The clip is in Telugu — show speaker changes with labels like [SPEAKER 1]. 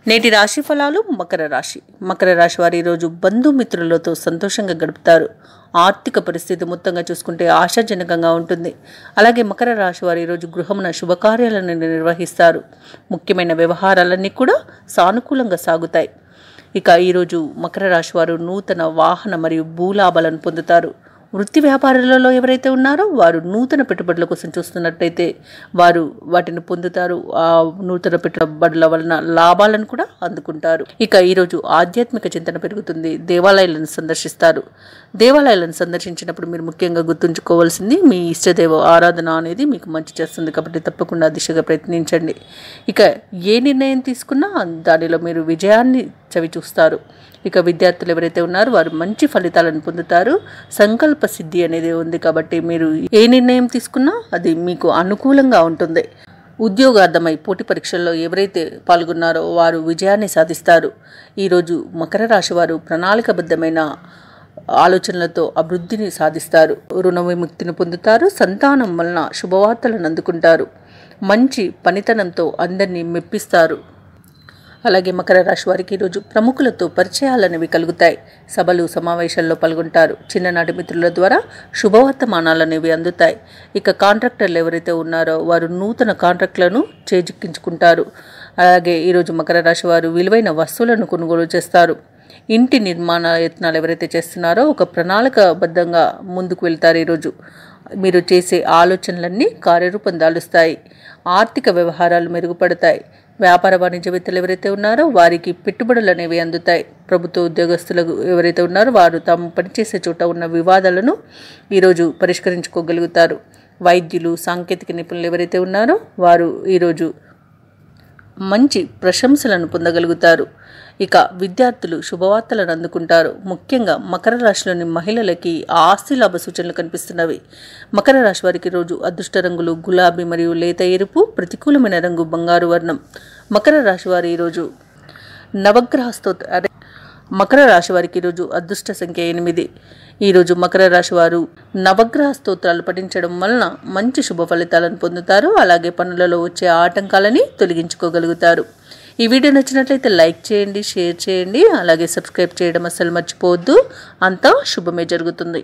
[SPEAKER 1] నేటి రాశి ఫలాలు. మకర రాశి వారు ఈరోజు బంధుమిత్రులతో సంతోషంగా గడుపుతారు. ఆర్థిక పరిస్థితి మొత్తంగా చూసుకుంటే ఆశాజనకంగా ఉంటుంది. అలాగే మకర రాశి వారు ఈరోజు గృహమున శుభకార్యాలను నిర్వహిస్తారు. ముఖ్యమైన వ్యవహారాలన్నీ కూడా సానుకూలంగా సాగుతాయి. ఇక ఈరోజు మకర రాశి వారు నూతన వాహన మరియు భూలాభాలను పొందుతారు. వృత్తి వ్యాపారాలలో ఎవరైతే ఉన్నారో వారు నూతన పెట్టుబడుల కోసం చూస్తున్నట్టయితే వారు వాటిని పొందుతారు. ఆ నూతన పెట్టుబడుల వలన లాభాలను కూడా అందుకుంటారు. ఇక ఈరోజు ఆధ్యాత్మిక చింతన పెరుగుతుంది. దేవాలయాలను సందర్శిస్తారు. దేవాలయాలను సందర్శించినప్పుడు మీరు ముఖ్యంగా గుర్తుంచుకోవాల్సింది మీ ఇష్టదేవ ఆరాధన అనేది మీకు మంచి చేస్తుంది. కాబట్టి తప్పకుండా దిశగా ప్రయత్నించండి. ఇక ఏ నిర్ణయం తీసుకున్నా దానిలో మీరు విజయాన్ని చవి చూస్తారు. ఇక విద్యార్థులు ఎవరైతే ఉన్నారో వారు మంచి ఫలితాలను పొందుతారు. సంకల్ప సిద్ధి అనేది ఉంది. కాబట్టి మీరు ఏ నిర్ణయం తీసుకున్నా అది మీకు అనుకూలంగా ఉంటుంది. ఉద్యోగార్థమై పోటీ పరీక్షల్లో ఎవరైతే పాల్గొన్నారో వారు విజయాన్ని సాధిస్తారు. ఈరోజు మకర రాశి వారు ప్రణాళికబద్ధమైన ఆలోచనలతో అభివృద్ధిని సాధిస్తారు. రుణ విముక్తిని పొందుతారు. సంతానం వలన శుభవార్తలను అందుకుంటారు. మంచి పనితనంతో అందరినీ మెప్పిస్తారు. అలాగే మకర రాశి వారికి ఈరోజు ప్రముఖులతో పరిచయాలనేవి కలుగుతాయి. సభలు సమావేశాల్లో పాల్గొంటారు. చిన్ననాటి మిత్రుల ద్వారా శుభవర్తమానాలనేవి అందుతాయి. ఇక కాంట్రాక్టర్లు ఎవరైతే ఉన్నారో వారు నూతన కాంట్రాక్టులను చేజిక్కించుకుంటారు. అలాగే ఈరోజు మకర రాశి వారు విలువైన వస్తువులను కొనుగోలు చేస్తారు. ఇంటి నిర్మాణ యత్నాలు ఎవరైతే చేస్తున్నారో ఒక ప్రణాళికబద్ధంగా ముందుకు వెళ్తారు. ఈరోజు మీరు చేసే ఆలోచనలన్నీ కార్యరూపం దాలుస్తాయి. ఆర్థిక వ్యవహారాలు మెరుగుపడతాయి. వ్యాపార వాణిజ్యవేత్తలు ఎవరైతే ఉన్నారో వారికి పెట్టుబడులు అనేవి అందుతాయి. ప్రభుత్వ ఉద్యోగస్తులు ఎవరైతే ఉన్నారో వారు తాము పనిచేసే చోట ఉన్న వివాదాలను ఈరోజు పరిష్కరించుకోగలుగుతారు. వైద్యులు, సాంకేతిక నిపుణులు ఎవరైతే ఉన్నారో వారు ఈరోజు మంచి ప్రశంసలను పొందగలుగుతారు. ఇక విద్యార్థులు శుభవార్తలను అందుకుంటారు. ముఖ్యంగా మకర రాశిలోని మహిళలకి ఆస్తి లాభ సూచనలు కనిపిస్తున్నవి. మకర రాశి వారికి రోజు అదృష్ట రంగులు గులాబీ మరియు లేత ఎరుపు, ప్రతికూలమైన రంగు బంగారు వర్ణం. మకర రాశి వారి ఈరోజు మకర రాశి వారికి ఈరోజు అదృష్ట సంఖ్య 8. ఈరోజు మకర రాశి వారు నవగ్రహ స్తోత్రాలు పఠించడం వలన మంచి శుభ ఫలితాలను పొందుతారు. అలాగే పనులలో వచ్చే ఆటంకాలని తొలగించుకోగలుగుతారు. ఈ వీడియో నచ్చినట్లయితే లైక్ చేయండి, షేర్ చేయండి, అలాగే సబ్స్క్రైబ్ చేయడం అస్సలు మర్చిపోవద్దు. అంతా శుభమే జరుగుతుంది.